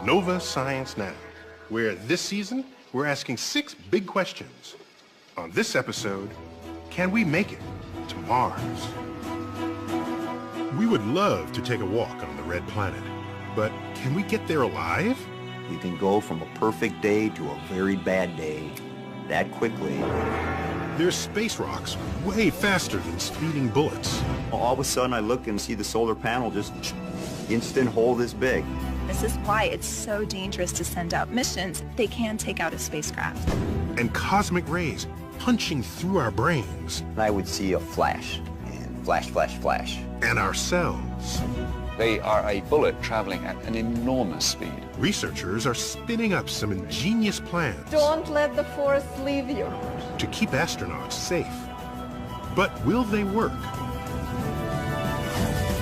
Nova Science Now, where this season we're asking 6 big questions. On this episode, can we make it to Mars? We would love to take a walk on the red planet, but can we get there alive? You can go from a perfect day to a very bad day that quickly. There's space rocks way faster than speeding bullets. All of a sudden I look and see the solar panel just instant hole this big. This is why it's so dangerous to send out missions. They can take out a spacecraft. And cosmic rays punching through our brains. I would see a flash, and flash, flash, flash. And our cells. They are a bullet traveling at an enormous speed. Researchers are spinning up some ingenious plans. Don't let the force leave you. To keep astronauts safe. But will they work?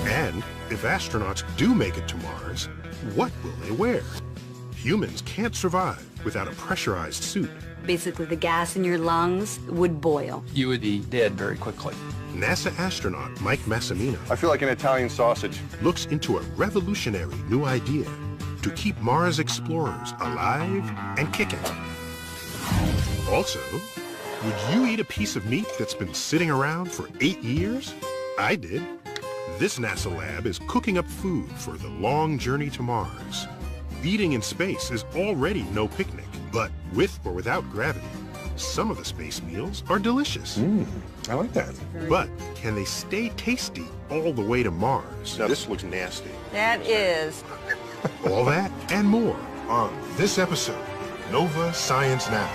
And if astronauts do make it to Mars, what will they wear? Humans can't survive without a pressurized suit. Basically, the gas in your lungs would boil. You would be dead very quickly. NASA astronaut Mike Massimino I feel like an Italian sausage. looks into a revolutionary new idea to keep Mars explorers alive and kicking. Also, would you eat a piece of meat that's been sitting around for 8 years? I did. This NASA lab is cooking up food for the long journey to Mars. Eating in space is already no picnic, but with or without gravity, some of the space meals are delicious. I like that. But can they stay tasty all the way to Mars? Now this looks nasty. That is. All that and more on this episode of Nova Science Now.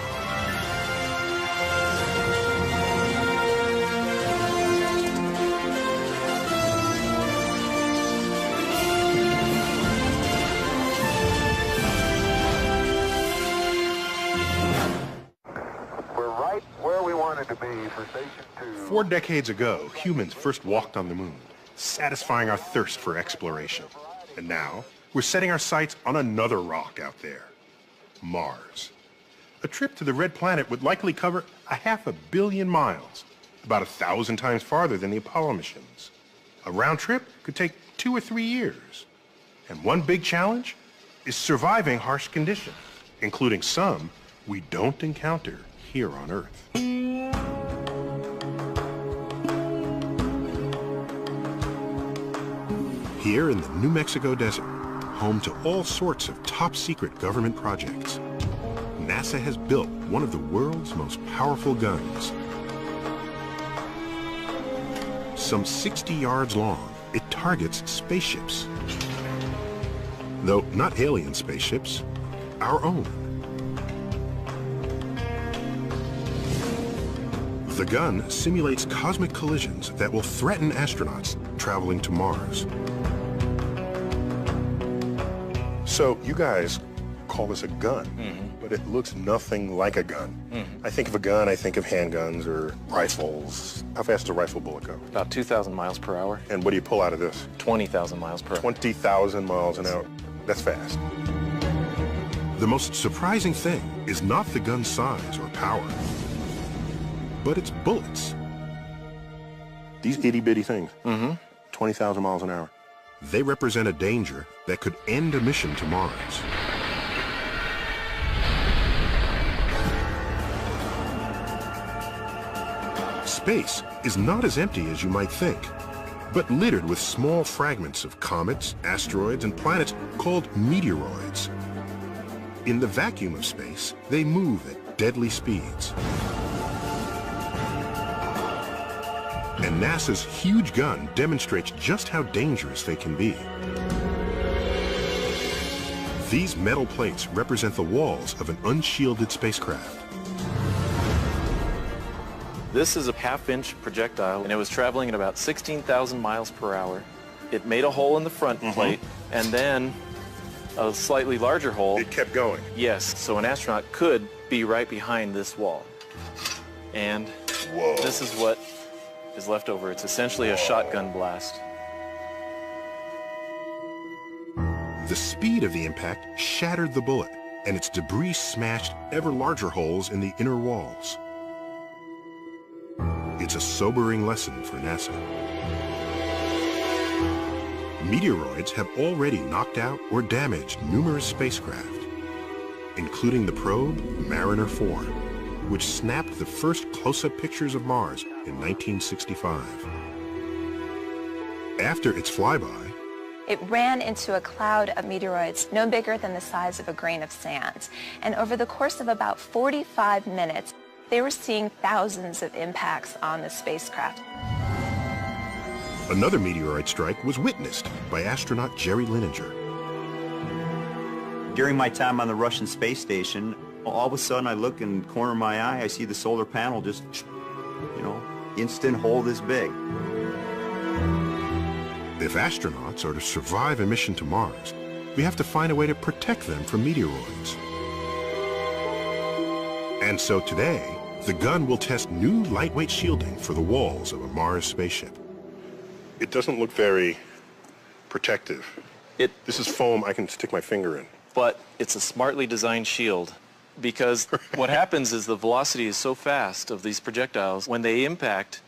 We're right where we wanted to be for Station 2. 4 decades ago, humans first walked on the moon, satisfying our thirst for exploration. And now, we're setting our sights on another rock out there, Mars. A trip to the red planet would likely cover 500 million miles, about 1,000 times farther than the Apollo missions. A round trip could take 2 or 3 years. And one big challenge is surviving harsh conditions, including some we don't encounter here on Earth. Here in the New Mexico desert, home to all sorts of top-secret government projects, NASA has built one of the world's most powerful guns. Some 60 yards long, it targets spaceships. Though not alien spaceships, our own. The gun simulates cosmic collisions that will threaten astronauts traveling to Mars. So you guys call this a gun, but it looks nothing like a gun. I think of a gun, I think of handguns or rifles. How fast does a rifle bullet go? About 2,000 miles per hour. And what do you pull out of this? 20,000 miles per hour. 20,000 miles an hour. That's fast. The most surprising thing is not the gun's size or power, but its bullets. These itty-bitty things, 20,000 miles an hour. They represent a danger that could end a mission to Mars. Space is not as empty as you might think, but littered with small fragments of comets, asteroids, and planets called meteoroids. In the vacuum of space, they move at deadly speeds. And NASA's huge gun demonstrates just how dangerous they can be. These metal plates represent the walls of an unshielded spacecraft. This is a half-inch projectile, and it was traveling at about 16,000 miles per hour. It made a hole in the front plate, and then a slightly larger hole. It kept going. Yes, so an astronaut could be right behind this wall. And this is what is left over. It's essentially a shotgun blast. The speed of the impact shattered the bullet, and its debris smashed ever larger holes in the inner walls. It's a sobering lesson for NASA. Meteoroids have already knocked out or damaged numerous spacecraft, including the probe Mariner 4, which snapped the first close-up pictures of Mars in 1965. After its flyby, It ran into a cloud of meteoroids no bigger than the size of a grain of sand. And over the course of about 45 minutes, they were seeing thousands of impacts on the spacecraft. another meteoroid strike was witnessed by astronaut Jerry Linenger. During my time on the Russian space station, all of a sudden I look in the corner of my eye, I see the solar panel just, instant hole this big. If astronauts are to survive a mission to Mars, we have to find a way to protect them from meteoroids. And so today, the gun will test new lightweight shielding for the walls of a Mars spaceship. It doesn't look very protective. This is foam I can stick my finger in. But it's a smartly designed shield, because what happens is the velocity is so fast of these projectiles, when they impact,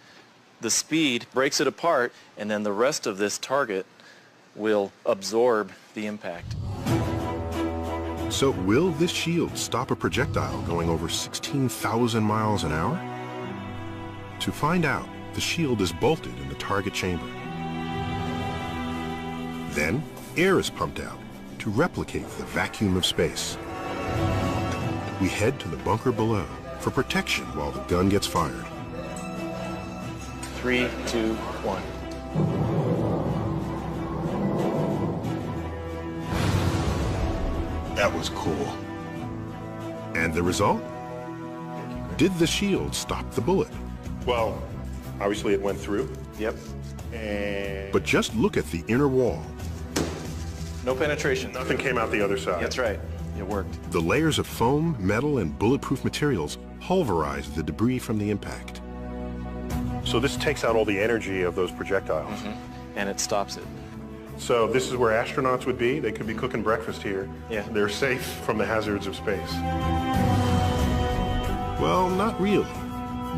the speed breaks it apart, and then the rest of this target will absorb the impact. So will this shield stop a projectile going over 16,000 miles an hour? To find out, the shield is bolted in the target chamber. Then, air is pumped out to replicate the vacuum of space. We head to the bunker below for protection while the gun gets fired. 3, 2, 1. That was cool. And the result? Did the shield stop the bullet? Well, obviously it went through. Yep. And But just look at the inner wall. No penetration. nothing came out the other side. That's right. It worked. The layers of foam, metal, and bulletproof materials pulverize the debris from the impact. So this takes out all the energy of those projectiles. And it stops it. So this is where astronauts would be. They could be cooking breakfast here. Yeah. They're safe from the hazards of space. Well, not really.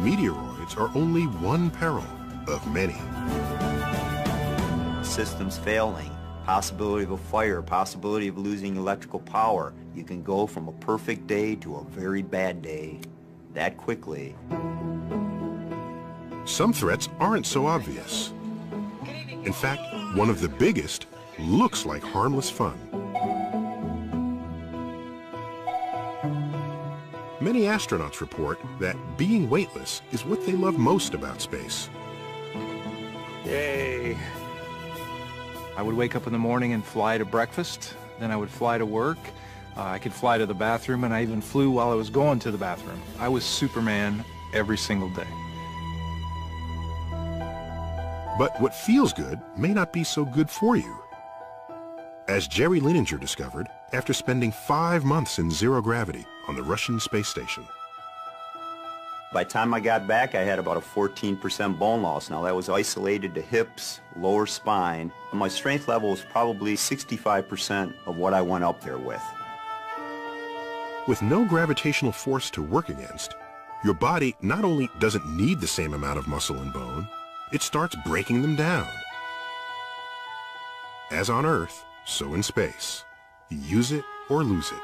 Meteoroids are only one peril of many. Systems failing, possibility of a fire, possibility of losing electrical power. You can go from a perfect day to a very bad day that quickly. Some threats aren't so obvious. In fact, one of the biggest looks like harmless fun. Many astronauts report that being weightless is what they love most about space. Yay. I would wake up in the morning and fly to breakfast, then I would fly to work. I could fly to the bathroom, and I even flew while I was going to the bathroom. I was Superman every single day. But what feels good may not be so good for you. As Jerry Linenger discovered after spending 5 months in zero gravity on the Russian space station. By the time I got back, I had about a 14% bone loss. Now, that was isolated to hips, lower spine. My strength level was probably 65% of what I went up there with. With no gravitational force to work against, your body not only doesn't need the same amount of muscle and bone, it starts breaking them down. As on Earth, so in space. You use it or lose it.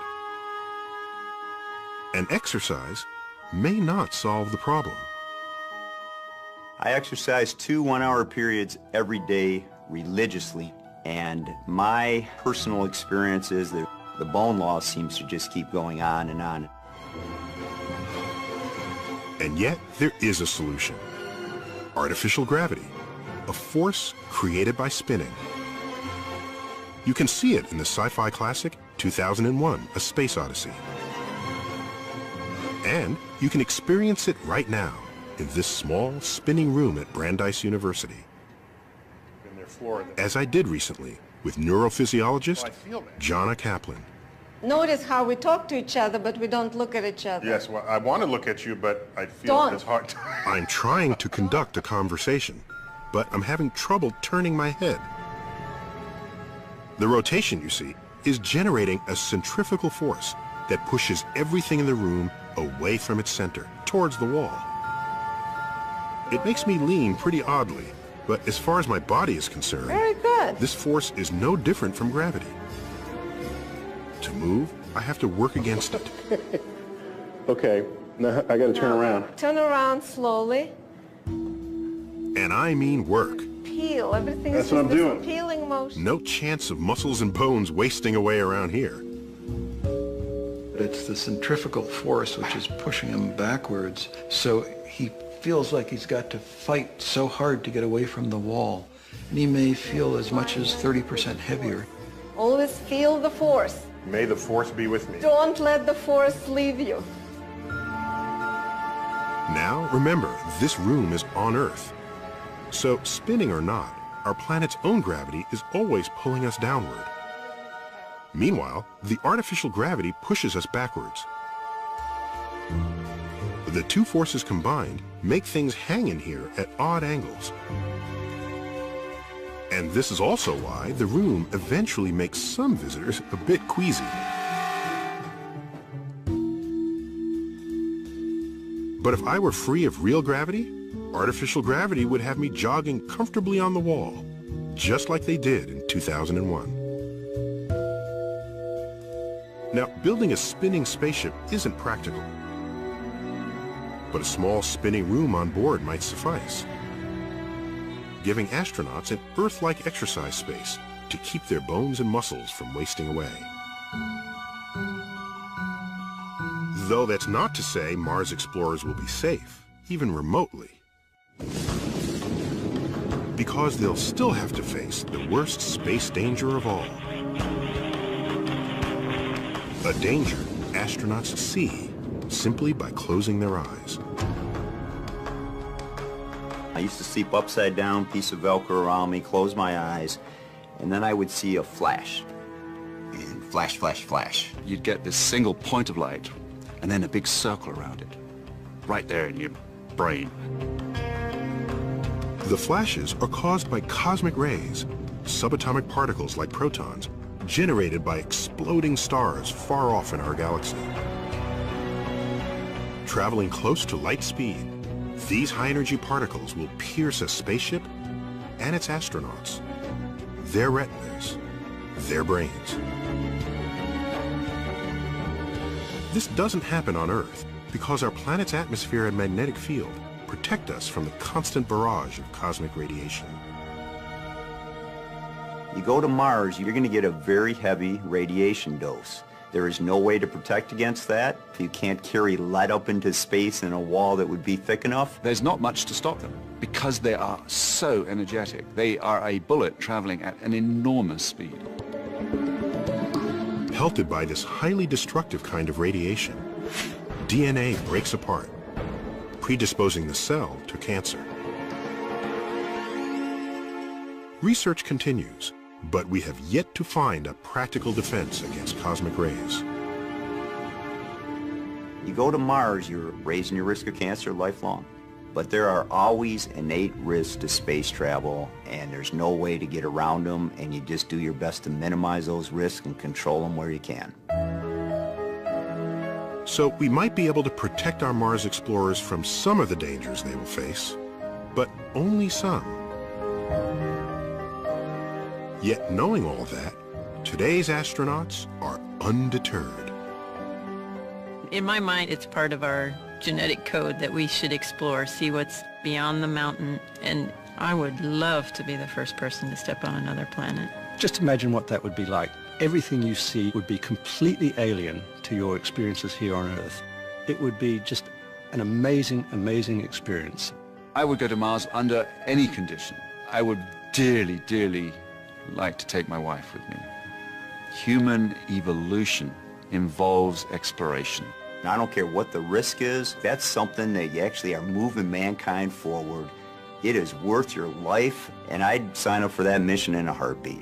And exercise may not solve the problem. I exercise 2 one-hour periods every day religiously, and my personal experience is that the bone loss seems to just keep going on and on. And yet, there is a solution. Artificial gravity, a force created by spinning. You can see it in the sci-fi classic 2001: A Space Odyssey. And you can experience it right now in this small spinning room at Brandeis University. In their floor. As I did recently with neurophysiologist Jonna Kaplan. Notice how we talk to each other, but we don't look at each other. Yes, well, I want to look at you, but I feel Don't. it's hard. I'm trying to conduct a conversation, but I'm having trouble turning my head. The rotation, you see, is generating a centrifugal force that pushes everything in the room away from its center, towards the wall. It makes me lean pretty oddly, but as far as my body is concerned, Very good. Good. This force is no different from gravity. To move, I have to work against it. Okay, now I gotta turn around. Turn around slowly. And I mean work. Peel. Everything That's is what I'm this doing. peeling motion. No chance of muscles and bones wasting away around here. It's the centrifugal force which is pushing him backwards, so he feels like he's got to fight so hard to get away from the wall. And he may feel as much as 30% heavier. Always feel the force. May the force be with me. Don't let the force leave you. Now, remember, this room is on Earth. So, spinning or not, our planet's own gravity is always pulling us downward. Meanwhile, the artificial gravity pushes us backwards. The two forces combined make things hang in here at odd angles. And this is also why the room eventually makes some visitors a bit queasy. But if I were free of real gravity, artificial gravity would have me jogging comfortably on the wall, just like they did in 2001. Now, building a spinning spaceship isn't practical, but a small spinning room on board might suffice, giving astronauts an Earth-like exercise space to keep their bones and muscles from wasting away. Though that's not to say Mars explorers will be safe, even remotely, because they'll still have to face the worst space danger of all. A danger astronauts see simply by closing their eyes. I used to sleep upside down, piece of Velcro around me, close my eyes, and then I would see a flash. And flash, flash, flash. You'd get this single point of light, and then a big circle around it, right there in your brain. The flashes are caused by cosmic rays, subatomic particles like protons, generated by exploding stars far off in our galaxy. Traveling close to light speed, these high-energy particles will pierce a spaceship and its astronauts, their retinas, their brains. This doesn't happen on Earth because our planet's atmosphere and magnetic field protect us from the constant barrage of cosmic radiation. You go to Mars, you're going to get a very heavy radiation dose. There is no way to protect against that. You can't carry lead up into space in a wall that would be thick enough. There's not much to stop them because they are so energetic. They are a bullet traveling at an enormous speed. Pelted by this highly destructive kind of radiation, DNA breaks apart, predisposing the cell to cancer. Research continues, but we have yet to find a practical defense against cosmic rays. You go to Mars, you're raising your risk of cancer lifelong. But there are always innate risks to space travel, and there's no way to get around them, and you just do your best to minimize those risks and control them where you can. So we might be able to protect our Mars explorers from some of the dangers they will face, but only some. Yet knowing all that, today's astronauts are undeterred. In my mind, it's part of our genetic code that we should explore, see what's beyond the mountain, and I would love to be the first person to step on another planet. Just imagine what that would be like. Everything you see would be completely alien to your experiences here on Earth. It would be just an amazing, amazing experience. I would go to Mars under any condition. I would dearly, dearly like to take my wife with me. Human evolution involves exploration. I don't care what the risk is, that's something that you actually are moving mankind forward. It is worth your life, and I'd sign up for that mission in a heartbeat.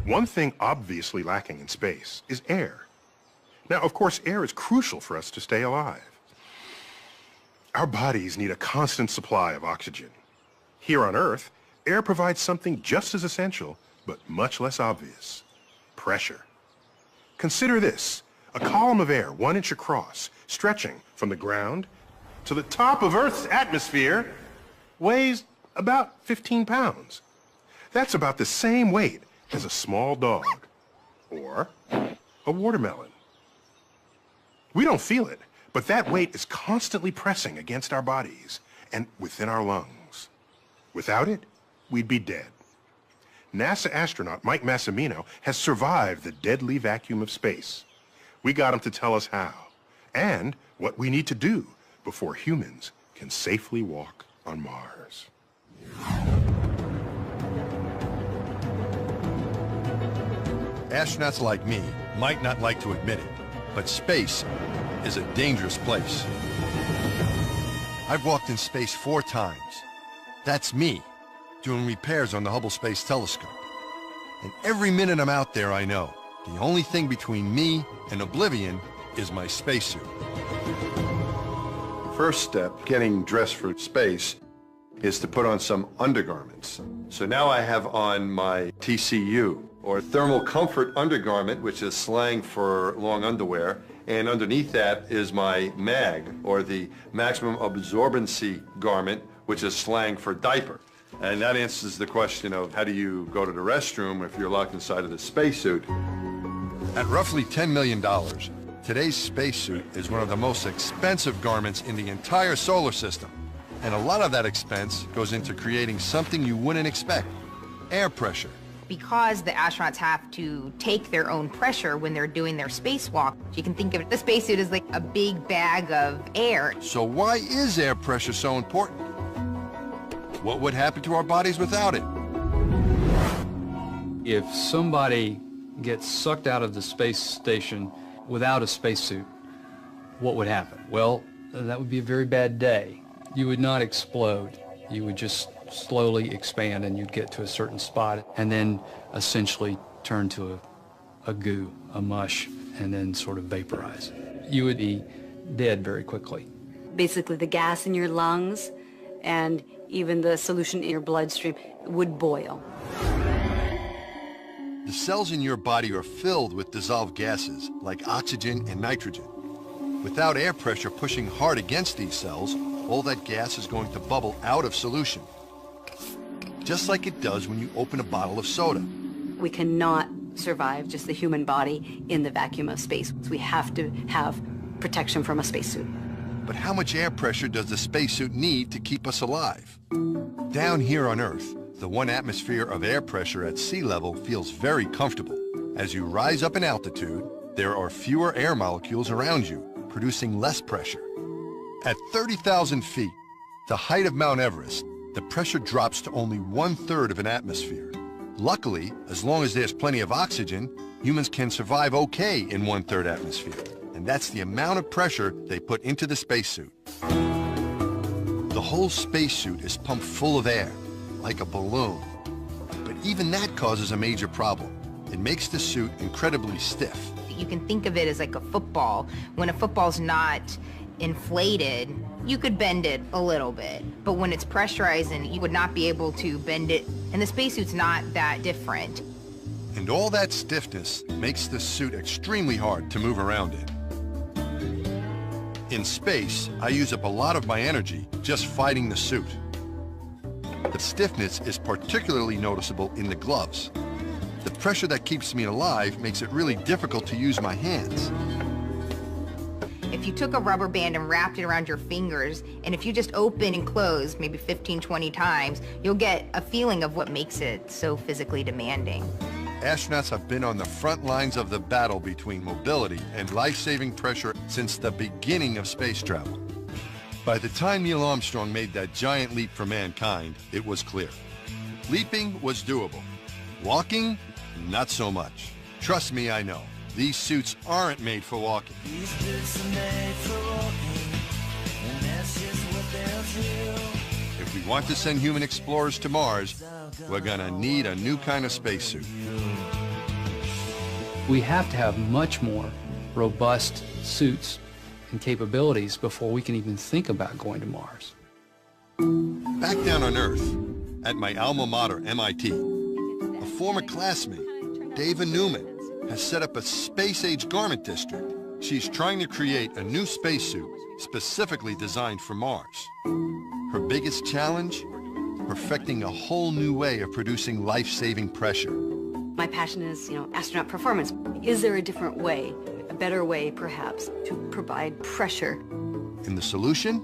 One thing obviously lacking in space is air. Now, of course, air is crucial for us to stay alive. Our bodies need a constant supply of oxygen. Here on Earth, air provides something just as essential, but much less obvious: pressure. Consider this: a column of air 1 inch across, stretching from the ground to the top of Earth's atmosphere, weighs about 15 pounds. That's about the same weight as a small dog or a watermelon. We don't feel it, but that weight is constantly pressing against our bodies and within our lungs. Without it, we'd be dead. NASA astronaut Mike Massimino has survived the deadly vacuum of space. We got him to tell us how and what we need to do before humans can safely walk on Mars. Astronauts like me might not like to admit it, but space is a dangerous place. I've walked in space 4 times. That's me, doing repairs on the Hubble Space Telescope. And every minute I'm out there, I know, the only thing between me and oblivion is my spacesuit. First step, getting dressed for space, is to put on some undergarments. So now I have on my TCU, or thermal comfort undergarment, which is slang for long underwear, and underneath that is my MAG, or the maximum absorbency garment, which is slang for diaper. And that answers the question of how do you go to the restroom if you're locked inside of the spacesuit. At roughly $10 million, today's spacesuit is one of the most expensive garments in the entire solar system. And a lot of that expense goes into creating something you wouldn't expect: air pressure. Because the astronauts have to take their own pressure when they're doing their spacewalk, you can think of the spacesuit as like a big bag of air. So why is air pressure so important? What would happen to our bodies without it? If somebody gets sucked out of the space station without a spacesuit, what would happen? Well, that would be a very bad day. You would not explode. You would just slowly expand, and you'd get to a certain spot and then essentially turn to a goo, a mush, and then sort of vaporize. You would be dead very quickly. Basically, the gas in your lungs and even the solution in your bloodstream would boil. The cells in your body are filled with dissolved gases like oxygen and nitrogen. Without air pressure pushing hard against these cells, all that gas is going to bubble out of solution, just like it does when you open a bottle of soda. We cannot survive, just the human body, in the vacuum of space. We have to have protection from a spacesuit. But how much air pressure does the spacesuit need to keep us alive? Down here on Earth, the 1 atmosphere of air pressure at sea level feels very comfortable. As you rise up in altitude, there are fewer air molecules around you, producing less pressure. At 30,000 feet, the height of Mount Everest, the pressure drops to only 1/3 of an atmosphere. Luckily, as long as there's plenty of oxygen, humans can survive okay in 1/3 atmosphere. And that's the amount of pressure they put into the spacesuit. The whole spacesuit is pumped full of air, like a balloon. But even that causes a major problem. It makes the suit incredibly stiff. You can think of it as like a football. When a football's not inflated, you could bend it a little bit. But when it's pressurized, and you would not be able to bend it. And the spacesuit's not that different. And all that stiffness makes the suit extremely hard to move around in. In space, I use up a lot of my energy just fighting the suit. The stiffness is particularly noticeable in the gloves. The pressure that keeps me alive makes it really difficult to use my hands. If you took a rubber band and wrapped it around your fingers, and if you just open and close maybe 15, 20 times, you'll get a feeling of what makes it so physically demanding. Astronauts have been on the front lines of the battle between mobility and life-saving pressure since the beginning of space travel. By the time Neil Armstrong made that giant leap for mankind, it was clear. Leaping was doable. Walking, not so much. Trust me, I know. These suits aren't made for walking. These boots are made for walking, and that's just what they'll do. If we want to send human explorers to Mars, we're gonna need a new kind of spacesuit. We have to have much more robust suits and capabilities before we can even think about going to Mars. Back down on Earth, at my alma mater, MIT, a former classmate, Dava Newman, has set up a space-age garment district. She's trying to create a new spacesuit specifically designed for Mars. Her biggest challenge? Perfecting a whole new way of producing life-saving pressure. My passion is, astronaut performance. Is there a different way, a better way perhaps, to provide pressure? And the solution?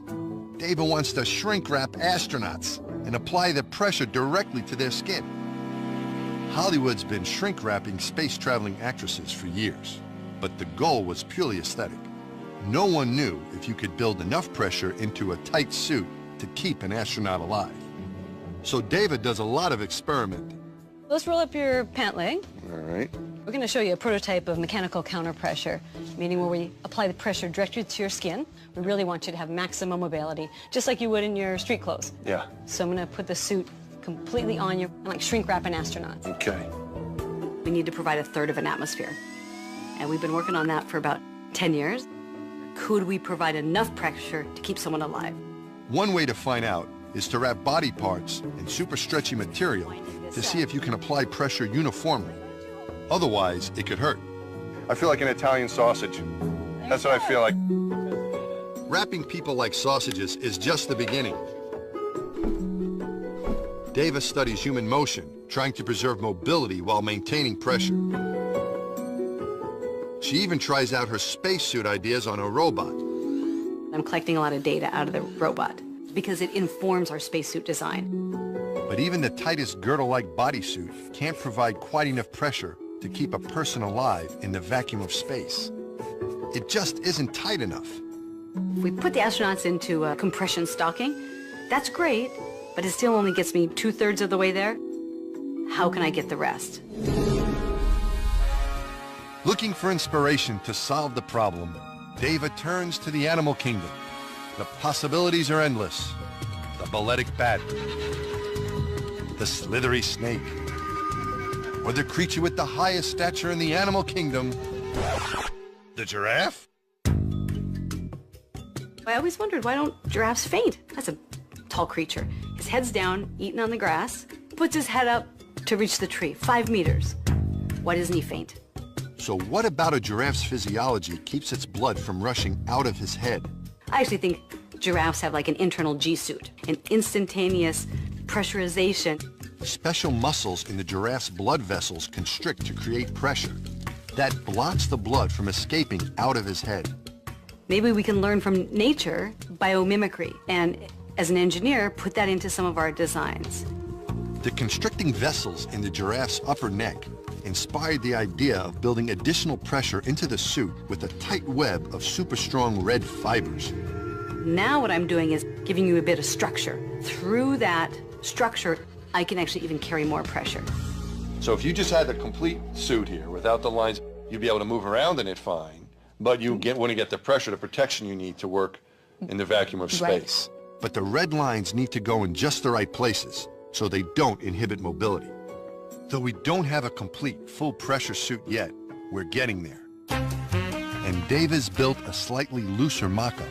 Dava wants to shrink-wrap astronauts and apply the pressure directly to their skin. Hollywood's been shrink-wrapping space-traveling actresses for years, but the goal was purely aesthetic. No one knew if you could build enough pressure into a tight suit to keep an astronaut alive. So Dava does a lot of experimenting. Let's roll up your pant leg. All right. We're going to show you a prototype of mechanical counterpressure, meaning where we apply the pressure directly to your skin. We really want you to have maximum mobility, just like you would in your street clothes. Yeah. So I'm going to put the suit completely on you, like shrink wrap an astronaut. Okay. We need to provide 1/3 of an atmosphere. And we've been working on that for about 10 years. Could we provide enough pressure to keep someone alive? One way to find out is to wrap body parts in super stretchy material to see if you can apply pressure uniformly. Otherwise, it could hurt. I feel like an Italian sausage. That's what I feel like. Wrapping people like sausages is just the beginning. Dava studies human motion, trying to preserve mobility while maintaining pressure. She even tries out her spacesuit ideas on a robot. I'm collecting a lot of data out of the robot because it informs our spacesuit design. But even the tightest girdle-like bodysuit can't provide quite enough pressure to keep a person alive in the vacuum of space. It just isn't tight enough. If we put the astronauts into a compression stocking, that's great, but it still only gets me 2/3 of the way there. How can I get the rest? Looking for inspiration to solve the problem, Dava turns to the animal kingdom. The possibilities are endless. The balletic bat, the slithery snake, or the creature with the highest stature in the animal kingdom, the giraffe? I always wondered, why don't giraffes faint? That's a tall creature. His head's down, eating on the grass, puts his head up to reach the tree, 5 meters. Why doesn't he faint? So what about a giraffe's physiology keeps its blood from rushing out of his head? I actually think giraffes have like an internal G-suit, an instantaneous pressurization. Special muscles in the giraffe's blood vessels constrict to create pressure. That blocks the blood from escaping out of his head. Maybe we can learn from nature biomimicry, and as an engineer, put that into some of our designs. The constricting vessels in the giraffe's upper neck inspired the idea of building additional pressure into the suit with a tight web of super strong red fibers. Now what I'm doing is giving you a bit of structure. Through that structure, I can actually even carry more pressure. So if you just had the complete suit here without the lines, you'd be able to move around in it fine, but you wouldn't get the pressure, the protection you need to work in the vacuum of space. Right. But the red lines need to go in just the right places so they don't inhibit mobility. Though we don't have a complete full pressure suit yet, we're getting there. And Dava's built a slightly looser mock-up.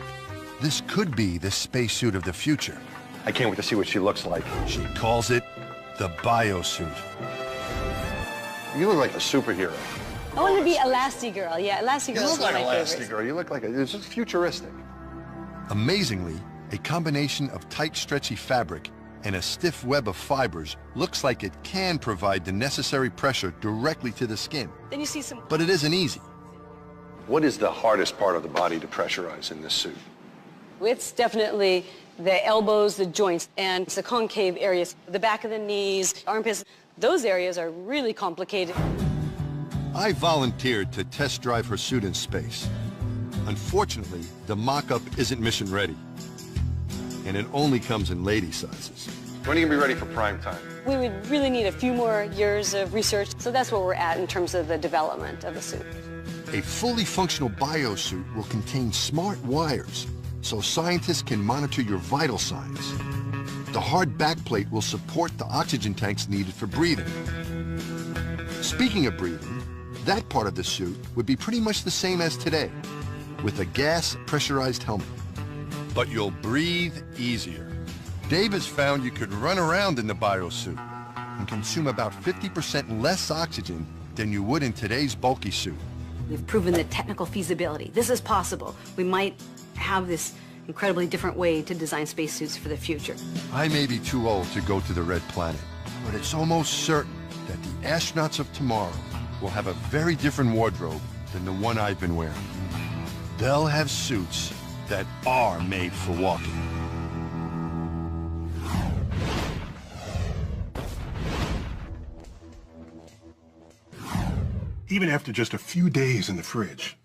This could be the spacesuit of the future. I can't wait to see what she looks like. She calls it the biosuit. You look like a superhero. I want to be Elastigirl. Yeah, Elastigirl. You look like Elastigirl. You look like it's just futuristic. Amazingly, a combination of tight, stretchy fabric and a stiff web of fibers looks like it can provide the necessary pressure directly to the skin. Then you see some... But it isn't easy. What is the hardest part of the body to pressurize in this suit? It's definitely the elbows, the joints, and the concave areas. The back of the knees, armpits, those areas are really complicated. I volunteered to test drive her suit in space. Unfortunately, the mock-up isn't mission ready. and it only comes in lady sizes. When are you going to be ready for prime time? We would really need a few more years of research, so that's where we're at in terms of the development of the suit. A fully functional biosuit will contain smart wires, so scientists can monitor your vital signs. The hard backplate will support the oxygen tanks needed for breathing. Speaking of breathing, that part of the suit would be pretty much the same as today, with a gas pressurized helmet. But you'll breathe easier. Dave has found you could run around in the biosuit and consume about 50% less oxygen than you would in today's bulky suit. We've proven the technical feasibility. This is possible. We might have this incredibly different way to design spacesuits for the future. I may be too old to go to the Red Planet, but it's almost certain that the astronauts of tomorrow will have a very different wardrobe than the one I've been wearing. They'll have suits that are made for walking. Even after just a few days in the fridge,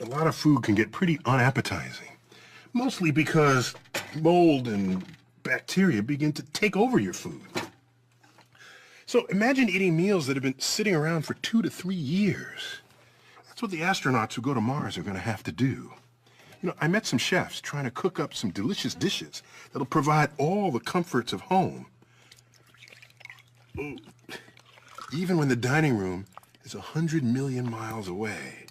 a lot of food can get pretty unappetizing. Mostly because mold and bacteria begin to take over your food. So imagine eating meals that have been sitting around for 2 to 3 years. That's what the astronauts who go to Mars are going to have to do. You know, I met some chefs trying to cook up some delicious dishes that'll provide all the comforts of home. Even when the dining room is 100 million miles away.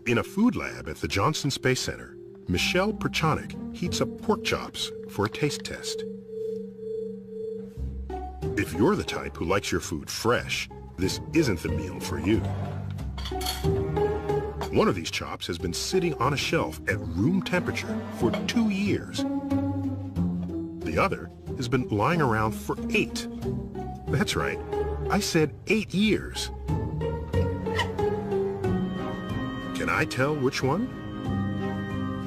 In a food lab at the Johnson Space Center, Michelle Perchonik heats up pork chops for a taste test. If you're the type who likes your food fresh, this isn't the meal for you. One of these chops has been sitting on a shelf at room temperature for 2 years. The other has been lying around for 8. That's right, I said 8 years. Can I tell which one?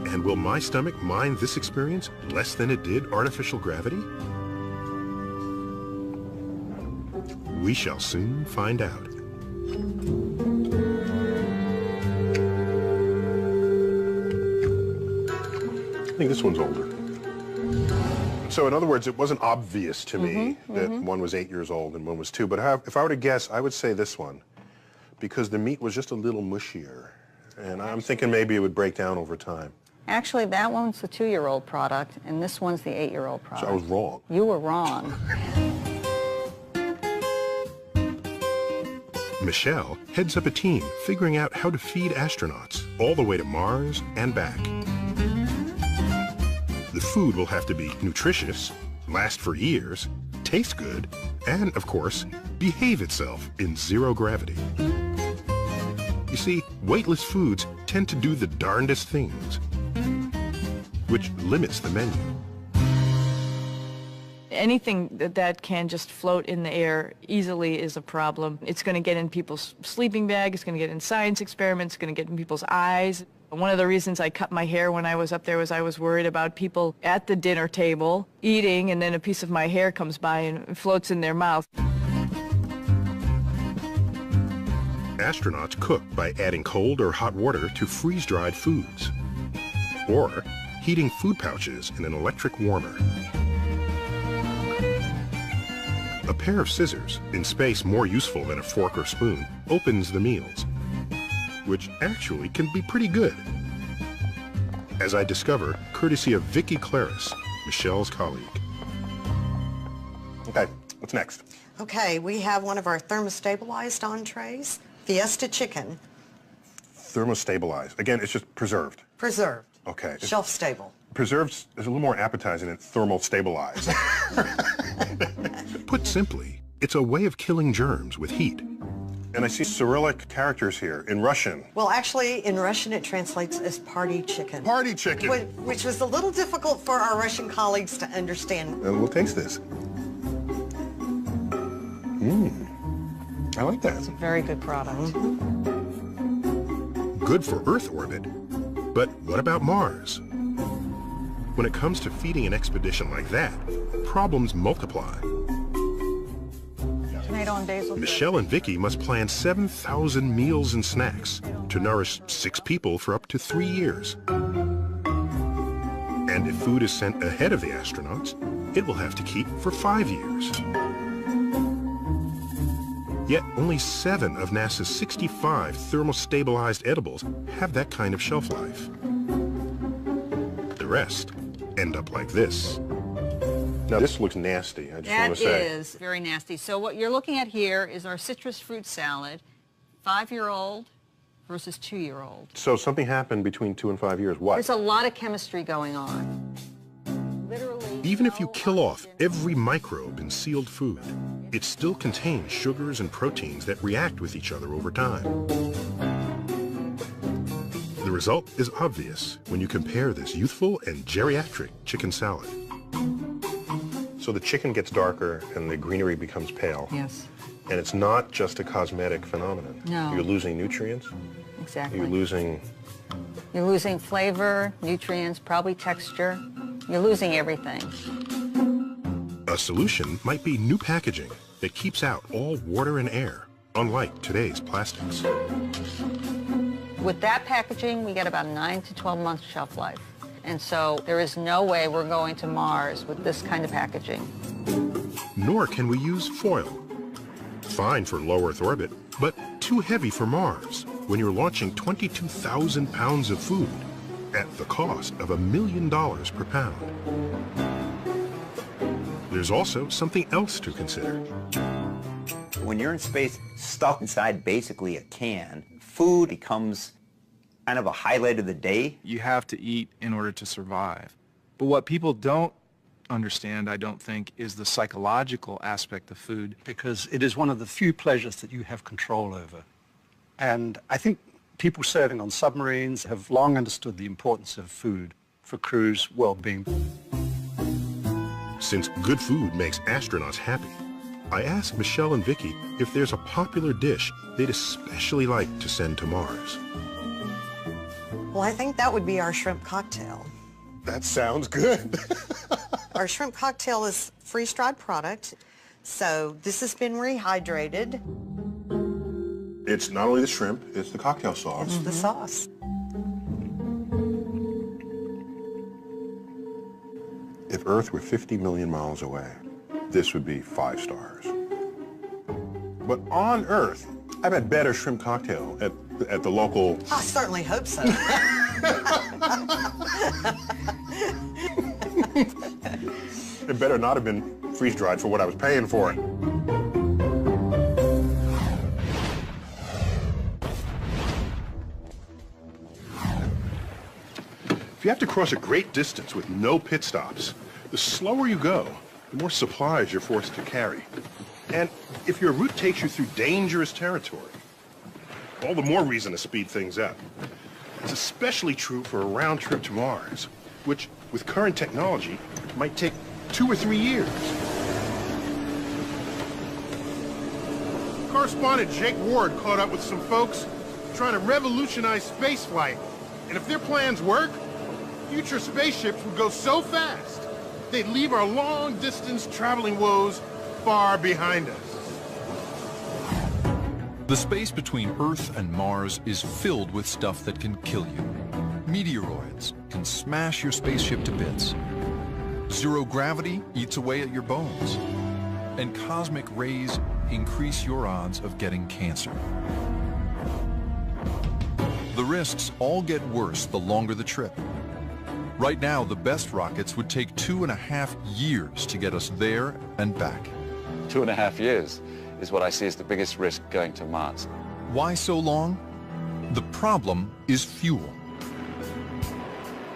And will my stomach mind this experience less than it did artificial gravity? We shall soon find out. I think this one's older. So in other words, it wasn't obvious to me that one was 8 years old and one was 2. But if I were to guess, I would say this one, because the meat was just a little mushier. And I'm thinking maybe it would break down over time. Actually, that one's the 2-year-old product, and this one's the 8-year-old product. So I was wrong. You were wrong. Michelle heads up a team figuring out how to feed astronauts all the way to Mars and back. The food will have to be nutritious, last for years, taste good, and, of course, behave itself in zero gravity. You see, weightless foods tend to do the darndest things, which limits the menu. Anything that can just float in the air easily is a problem. It's going to get in people's sleeping bag, it's going to get in science experiments, it's going to get in people's eyes. One of the reasons I cut my hair when I was up there was I was worried about people at the dinner table eating, and then a piece of my hair comes by and floats in their mouth. Astronauts cook by adding cold or hot water to freeze-dried foods, or heating food pouches in an electric warmer. A pair of scissors, in space more useful than a fork or spoon, opens the meals, which actually can be pretty good, as I discover courtesy of Vicki Claris, Michelle's colleague. Okay, what's next? Okay, we have one of our thermostabilized entrees, Fiesta chicken. Thermostabilized. Again, it's just preserved. Preserved. Okay. Shelf stable. Preserved is a little more appetizing than thermal stabilized. Put simply, it's a way of killing germs with heat. And I see Cyrillic characters here in Russian. Well, actually, in Russian, it translates as party chicken. Party chicken. Which was a little difficult for our Russian colleagues to understand. And we'll taste this. I like that. It's a very good product. Good for Earth orbit. But what about Mars? When it comes to feeding an expedition like that, problems multiply. Tomato and basil. Michelle and Vicki must plan 7,000 meals and snacks to nourish 6 people for up to 3 years. And if food is sent ahead of the astronauts, it will have to keep for 5 years. Yet only 7 of NASA's 65 thermal-stabilized edibles have that kind of shelf life. The rest end up like this. Now this looks nasty, I just want to say. That is very nasty. So what you're looking at here is our citrus fruit salad, 5-year-old versus 2-year-old. So something happened between 2 and 5 years. What? There's a lot of chemistry going on. Even if you kill off every microbe in sealed food, it still contains sugars and proteins that react with each other over time. The result is obvious when you compare this youthful and geriatric chicken salad. So the chicken gets darker and the greenery becomes pale. Yes. And it's not just a cosmetic phenomenon. No. You're losing nutrients. Exactly. You're losing flavor, nutrients, probably texture. You're losing everything. A solution might be new packaging that keeps out all water and air, unlike today's plastics. With that packaging, we get about 9 to 12 months shelf life. And so there is no way we're going to Mars with this kind of packaging. Nor can we use foil. Fine for low Earth orbit, but too heavy for Mars when you're launching 22,000 pounds of food at the cost of $1 million per pound. There's also something else to consider. When you're in space, stuck inside basically a can, food becomes kind of a highlight of the day. You have to eat in order to survive. But what people don't understand, I don't think, is the psychological aspect of food. Because it is one of the few pleasures that you have control over. And I think people serving on submarines have long understood the importance of food for crews' well-being. Since good food makes astronauts happy, I asked Michelle and Vicki if there's a popular dish they'd especially like to send to Mars. Well, I think that would be our shrimp cocktail. That sounds good. Our shrimp cocktail is freeze-dried product, so this has been rehydrated. It's not only the shrimp, it's the cocktail sauce. It's the sauce. If Earth were 50 million miles away, this would be 5 stars. But on Earth, I've had better shrimp cocktail at the local... I certainly hope so. It better not have been freeze-dried for what I was paying for it. If you have to cross a great distance with no pit stops, the slower you go, the more supplies you're forced to carry. And if your route takes you through dangerous territory, all the more reason to speed things up. It's especially true for a round trip to Mars, which, with current technology, might take 2 or 3 years. Correspondent Jake Ward caught up with some folks trying to revolutionize spaceflight. And if their plans work, future spaceships would go so fast, they'd leave our long-distance traveling woes far behind us. The space between Earth and Mars is filled with stuff that can kill you. Meteoroids can smash your spaceship to bits. Zero gravity eats away at your bones. And cosmic rays increase your odds of getting cancer. The risks all get worse the longer the trip. Right now, the best rockets would take 2.5 years to get us there and back. 2.5 years is what I see as the biggest risk going to Mars. Why so long? The problem is fuel.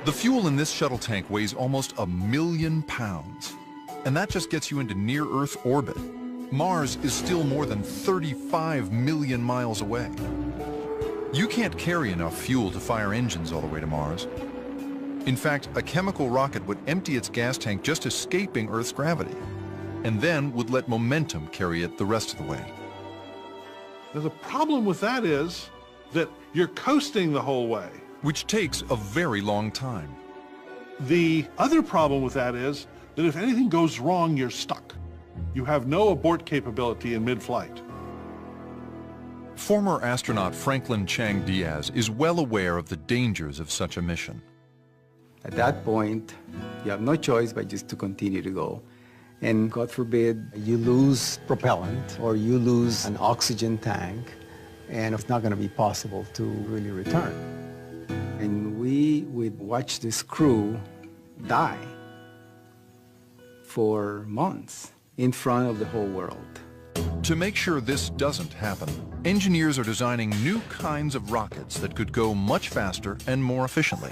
The fuel in this shuttle tank weighs almost 1 million pounds, and that just gets you into near-Earth orbit. Mars is still more than 35 million miles away. You can't carry enough fuel to fire engines all the way to Mars. In fact, a chemical rocket would empty its gas tank just escaping Earth's gravity, and then would let momentum carry it the rest of the way. Now, the problem with that is that you're coasting the whole way. Which takes a very long time. The other problem with that is that if anything goes wrong, you're stuck. You have no abort capability in mid-flight. Former astronaut Franklin Chang Diaz is well aware of the dangers of such a mission. At that point, you have no choice but just to continue to go. And God forbid, you lose propellant or you lose an oxygen tank, and it's not going to be possible to really return. And we would watch this crew die for months in front of the whole world. To make sure this doesn't happen, engineers are designing new kinds of rockets that could go much faster and more efficiently.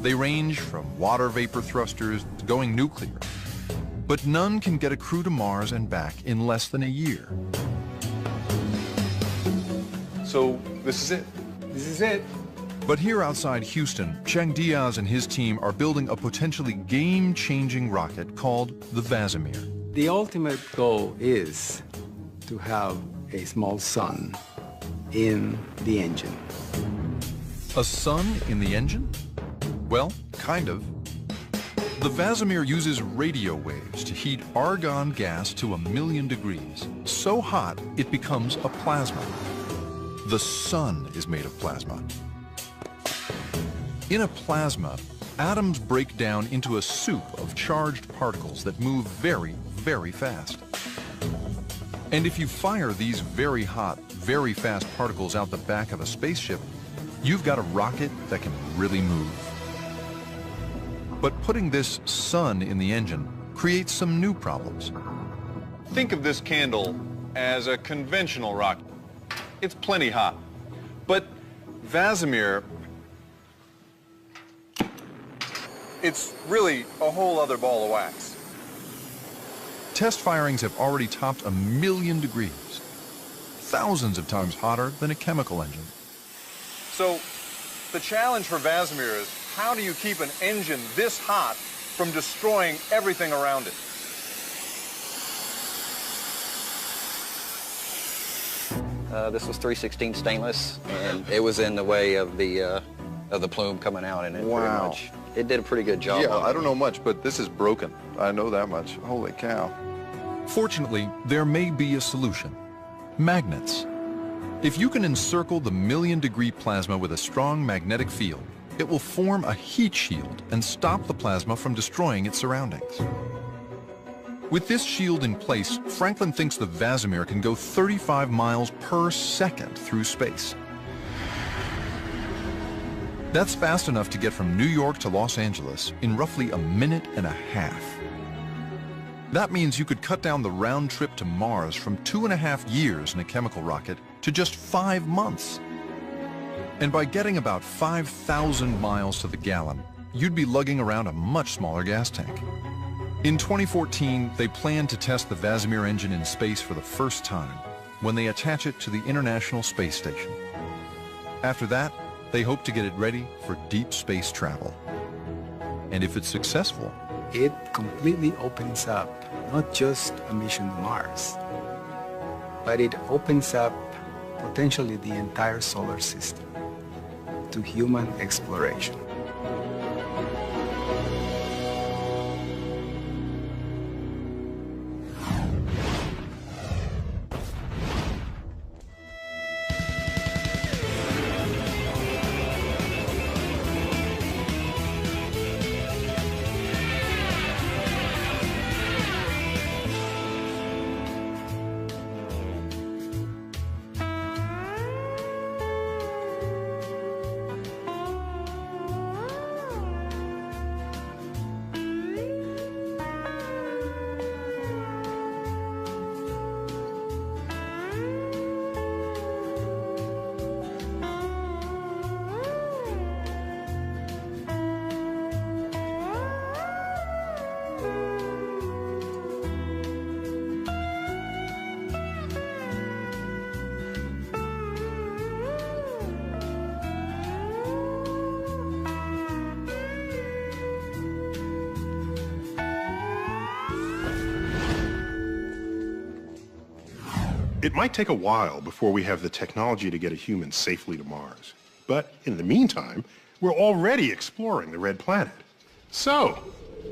They range from water vapor thrusters to going nuclear. But none can get a crew to Mars and back in less than a year. So this is it? This is it. But here outside Houston, Chang Diaz and his team are building a potentially game-changing rocket called the Vazimir. The ultimate goal is to have a small sun in the engine. A sun in the engine? Well, kind of. The Vazimir uses radio waves to heat argon gas to 1,000,000 degrees, so hot it becomes a plasma. The sun is made of plasma. In a plasma, atoms break down into a soup of charged particles that move very, very fast. And if you fire these very hot, very fast particles out the back of a spaceship, you've got a rocket that can really move. But putting this sun in the engine creates some new problems. Think of this candle as a conventional rocket. It's plenty hot. But Vazimir, it's really a whole other ball of wax. Test firings have already topped 1,000,000 degrees, thousands of times hotter than a chemical engine. So the challenge for Vazimir is, how do you keep an engine this hot from destroying everything around it? This was 316 stainless, and it was in the way of the plume coming out in it. Wow. Pretty much. It did a pretty good job. Yeah, on I it. don't know much, but this is broken. I know that much. Holy cow. Fortunately, there may be a solution. Magnets. If you can encircle the 1,000,000-degree plasma with a strong magnetic field, it will form a heat shield and stop the plasma from destroying its surroundings. With this shield in place, Franklin thinks the Vazimir can go 35 miles per second through space. That's fast enough to get from New York to Los Angeles in roughly 1.5 minutes. That means you could cut down the round trip to Mars from 2.5 years in a chemical rocket to just 5 months. And by getting about 5,000 miles to the gallon, you'd be lugging around a much smaller gas tank. In 2014, they plan to test the Vazimir engine in space for the first time when they attach it to the International Space Station. After that, they hope to get it ready for deep space travel. And if it's successful, It completely opens up not just a mission to Mars, but it opens up potentially the entire solar system to human exploration. It might take a while before we have the technology to get a human safely to Mars. But in the meantime, we're already exploring the Red Planet. So,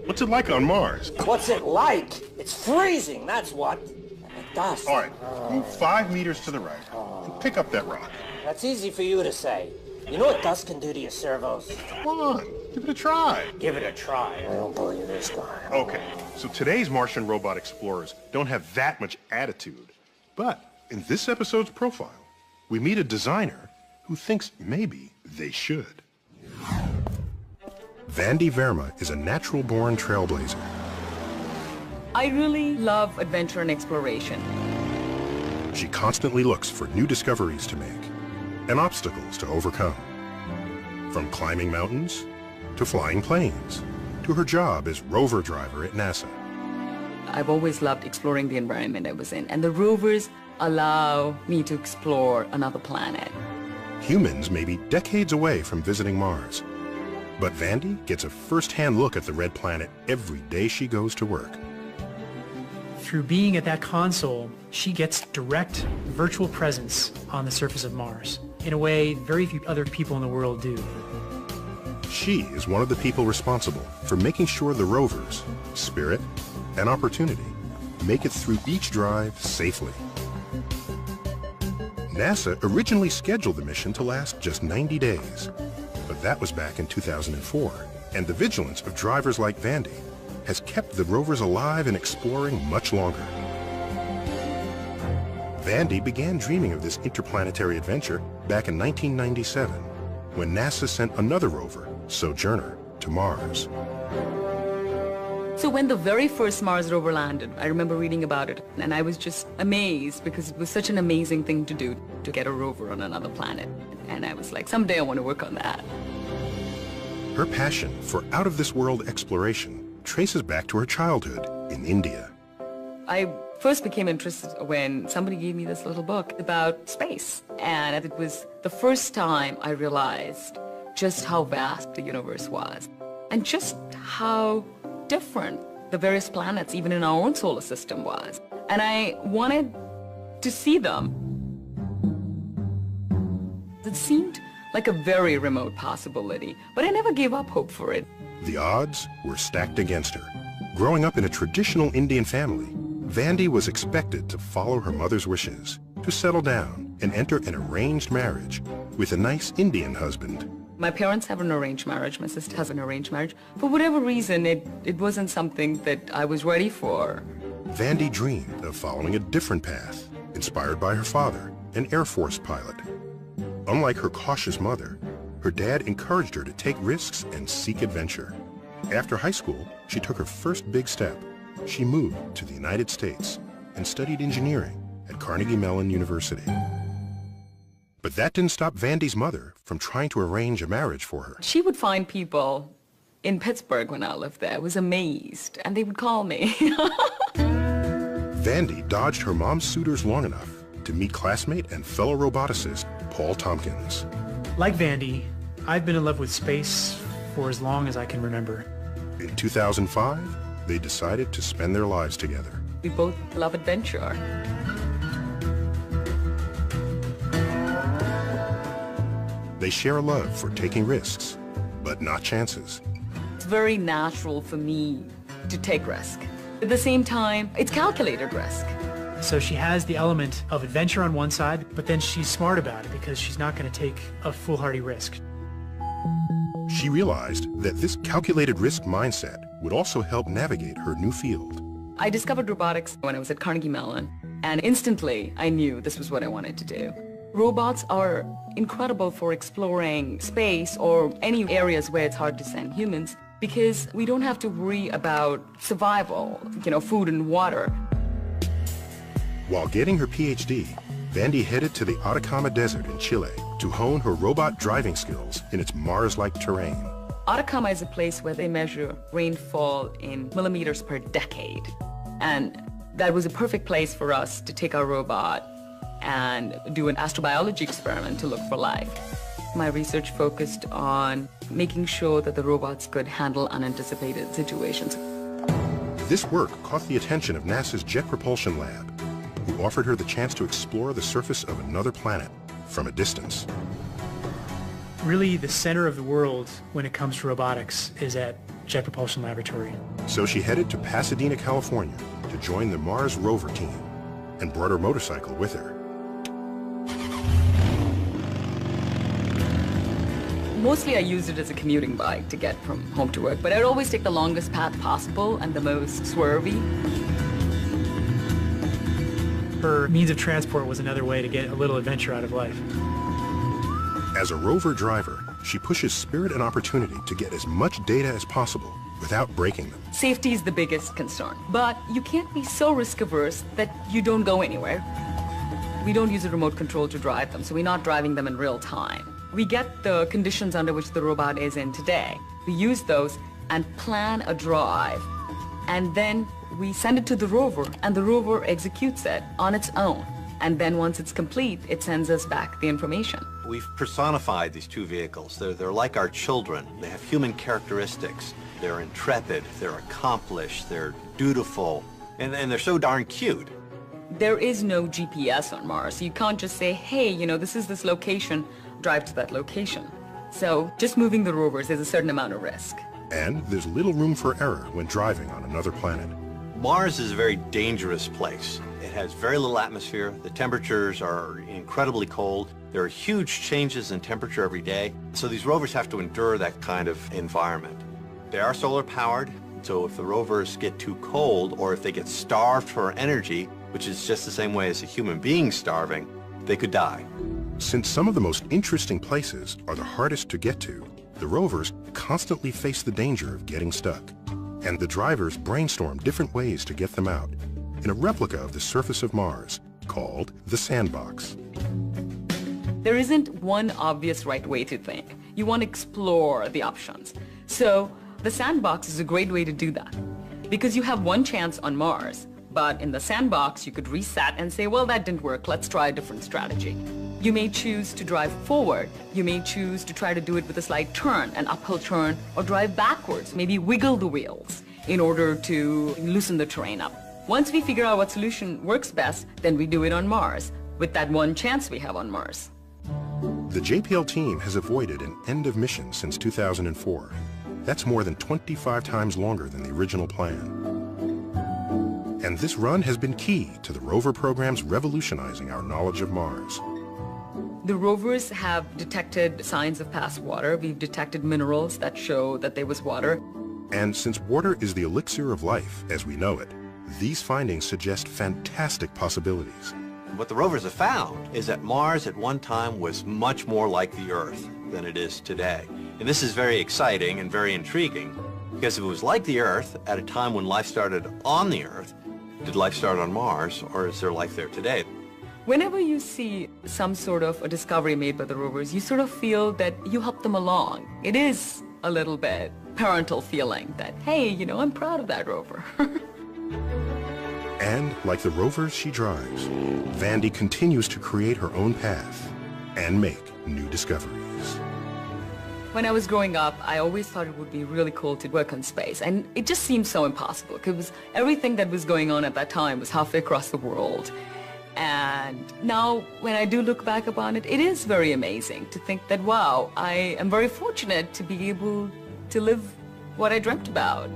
what's it like on Mars? What's it like? It's freezing, that's what. And dust. All right, move 5 meters to the right and pick up that rock. That's easy for you to say. You know what dust can do to your servos? Come on, Give it a try. Give it a try. I don't believe this guy. Okay, so today's Martian robot explorers don't have that much attitude. But in this episode's profile, we meet a designer who thinks maybe they should. Vandy Verma is a natural-born trailblazer. I really love adventure and exploration. She constantly looks for new discoveries to make and obstacles to overcome. From climbing mountains to flying planes to her job as rover driver at NASA. I've always loved exploring the environment I was in, and the rovers allow me to explore another planet. Humans may be decades away from visiting Mars, but Vandy gets a first-hand look at the red planet every day she goes to work. Through being at that console, she gets direct virtual presence on the surface of Mars in a way very few other people in the world do. She is one of the people responsible for making sure the rovers, Spirit and Opportunity, make it through each drive safely. NASA originally scheduled the mission to last just 90 days, but that was back in 2004, and the vigilance of drivers like Vandy has kept the rovers alive and exploring much longer. Vandy began dreaming of this interplanetary adventure back in 1997, when NASA sent another rover, Sojourner, to Mars. So when the very first Mars rover landed, I remember reading about it, and I was just amazed because it was such an amazing thing to do, to get a rover on another planet. And I was like, someday I want to work on that. Her passion for out-of-this-world exploration traces back to her childhood in India. I first became interested when somebody gave me this little book about space. And it was the first time I realized just how vast the universe was and just how different the various planets, even in our own solar system, was. And I wanted to see them. It seemed like a very remote possibility, but I never gave up hope for it. The odds were stacked against her. Growing up in a traditional Indian family, Vandy was expected to follow her mother's wishes, to settle down and enter an arranged marriage with a nice Indian husband. My parents have an arranged marriage. My sister has an arranged marriage. For whatever reason, it wasn't something that I was ready for. Vandy dreamed of following a different path, inspired by her father, an Air Force pilot. Unlike her cautious mother, her dad encouraged her to take risks and seek adventure. After high school, she took her first big step. She moved to the United States and studied engineering at Carnegie Mellon University. But that didn't stop Vandy's mother from trying to arrange a marriage for her. She would find people in Pittsburgh when I lived there. I was amazed, and they would call me. Vandy dodged her mom's suitors long enough to meet classmate and fellow roboticist Paul Tompkins. Like Vandy, I've been in love with space for as long as I can remember. In 2005, they decided to spend their lives together. We both love adventure. They share a love for taking risks, but not chances. It's very natural for me to take risk. At the same time, it's calculated risk. So she has the element of adventure on one side, but then she's smart about it because she's not going to take a foolhardy risk. She realized that this calculated risk mindset would also help navigate her new field. I discovered robotics when I was at Carnegie Mellon, and instantly I knew this was what I wanted to do. Robots are incredible for exploring space or any areas where it's hard to send humans because we don't have to worry about survival, food and water. While getting her PhD, Vandy headed to the Atacama Desert in Chile to hone her robot driving skills in its Mars-like terrain. Atacama is a place where they measure rainfall in millimeters per decade. And that was a perfect place for us to take our robot and do an astrobiology experiment to look for life. My research focused on making sure that the robots could handle unanticipated situations. This work caught the attention of NASA's Jet Propulsion Lab, who offered her the chance to explore the surface of another planet from a distance. Really, the center of the world when it comes to robotics is at Jet Propulsion Laboratory. So she headed to Pasadena, California to join the Mars rover team and brought her motorcycle with her. Mostly I used it as a commuting bike to get from home to work, but I'd always take the longest path possible and the most swervy. Her means of transport was another way to get a little adventure out of life. As a rover driver, she pushes Spirit and Opportunity to get as much data as possible without breaking them. Safety is the biggest concern, but you can't be so risk-averse that you don't go anywhere. We don't use a remote control to drive them, so we're not driving them in real time. We get the conditions under which the robot is in today. We use those and plan a drive, and then we send it to the rover, and the rover executes it on its own. And then once it's complete, it sends us back the information. We've personified these two vehicles. They're like our children. They have human characteristics. They're intrepid, they're accomplished, they're dutiful, and they're so darn cute. There is no GPS on Mars. You can't just say, hey, you know, this is this location, drive to that location. So just moving the rovers is a certain amount of risk. And there's little room for error when driving on another planet. Mars is a very dangerous place. It has very little atmosphere. The temperatures are incredibly cold. There are huge changes in temperature every day. So these rovers have to endure that kind of environment. They are solar powered, so if the rovers get too cold or if they get starved for energy, which is just the same way as a human being starving, they could die. Since some of the most interesting places are the hardest to get to, the rovers constantly face the danger of getting stuck. And the drivers brainstorm different ways to get them out in a replica of the surface of Mars called the Sandbox. There isn't one obvious right way to think. You want to explore the options. So the Sandbox is a great way to do that because you have one chance on Mars, but in the Sandbox you could reset and say, well, that didn't work, let's try a different strategy. You may choose to drive forward. You may choose to try to do it with a slight turn, an uphill turn, or drive backwards, maybe wiggle the wheels in order to loosen the terrain up. Once we figure out what solution works best, then we do it on Mars, with that one chance we have on Mars. The JPL team has avoided an end of mission since 2004. That's more than 25 times longer than the original plan. And this run has been key to the rover program's revolutionizing our knowledge of Mars. The rovers have detected signs of past water. We've detected minerals that show that there was water. And since water is the elixir of life as we know it, these findings suggest fantastic possibilities. What the rovers have found is that Mars at one time was much more like the Earth than it is today. And this is very exciting and very intriguing, because if it was like the Earth at a time when life started on the Earth, did life start on Mars, or is there life there today? Whenever you see some sort of a discovery made by the rovers, you sort of feel that you helped them along. It is a little bit parental feeling that, hey, you know, I'm proud of that rover. And like the rovers she drives, Vandy continues to create her own path and make new discoveries. When I was growing up, I always thought it would be really cool to work in space, and it just seemed so impossible because everything that was going on at that time was halfway across the world. And now, when I do look back upon it, it is very amazing to think that, wow, I am very fortunate to be able to live what I dreamt about.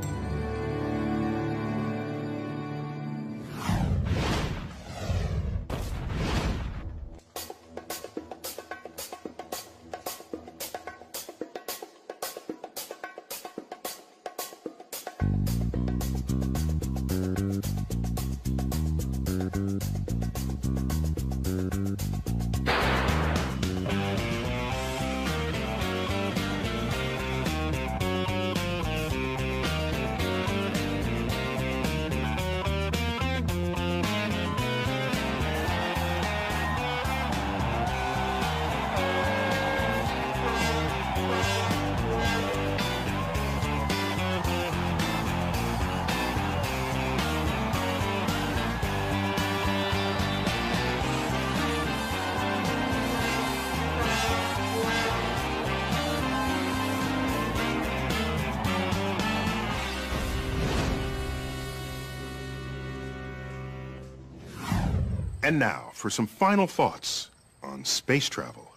And now for some final thoughts on space travel.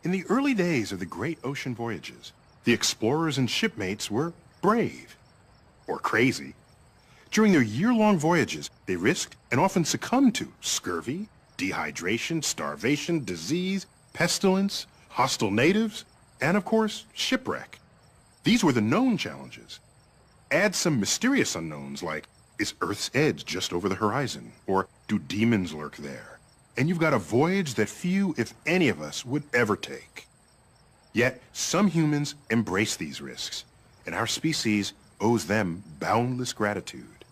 In the early days of the great ocean voyages, the explorers and shipmates were brave or crazy. During their year-long voyages, they risked and often succumbed to scurvy, dehydration, starvation, disease, pestilence, hostile natives, And of course, shipwreck. These were the known challenges. Add some mysterious unknowns like, is Earth's edge just over the horizon? Or do demons lurk there? And you've got a voyage that few, if any of us, would ever take. Yet, some humans embrace these risks, and our species owes them boundless gratitude.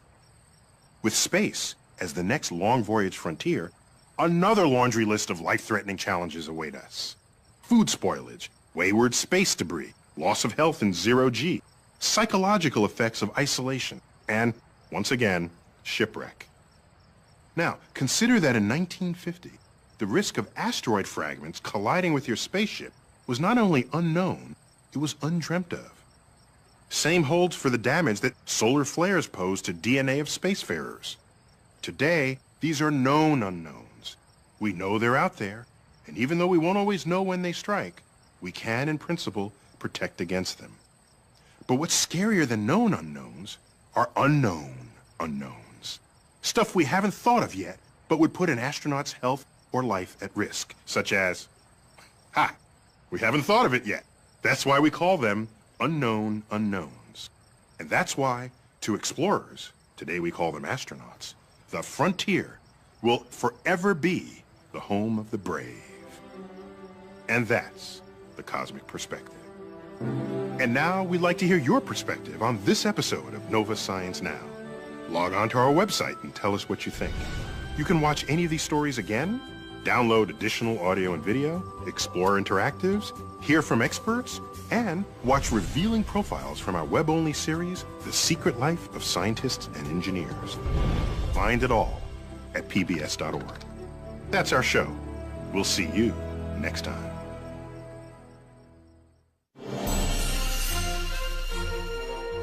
With space as the next long voyage frontier, another laundry list of life-threatening challenges await us. Food spoilage, wayward space debris, loss of health in zero-G, psychological effects of isolation, and, once again, shipwreck. Now, consider that in 1950, the risk of asteroid fragments colliding with your spaceship was not only unknown, it was undreamt of. Same holds for the damage that solar flares pose to DNA of spacefarers. Today, these are known unknowns. We know they're out there, and even though we won't always know when they strike, we can, in principle, protect against them. But what's scarier than known unknowns are unknown unknowns. Stuff we haven't thought of yet, but would put an astronaut's health or life at risk, such as, we haven't thought of it yet. That's why we call them unknown unknowns. And that's why, to explorers, today we call them astronauts, the frontier will forever be the home of the brave. And that's the Cosmic Perspective. And now we'd like to hear your perspective on this episode of Nova Science Now. Log on to our website and tell us what you think. You can watch any of these stories again, download additional audio and video, explore interactives, hear from experts, and watch revealing profiles from our web-only series, The Secret Life of Scientists and Engineers. Find it all at pbs.org. That's our show. We'll see you next time.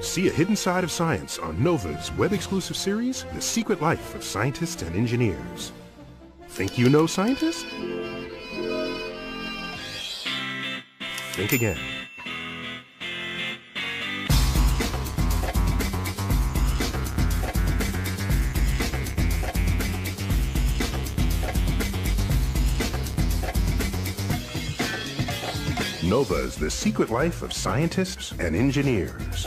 See a hidden side of science on NOVA's web-exclusive series, The Secret Life of Scientists and Engineers. Think you know scientists? Think again. NOVA's The Secret Life of Scientists and Engineers.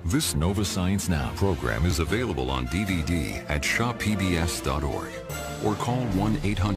This Nova Science Now program is available on DVD at shoppbs.org or call 1-800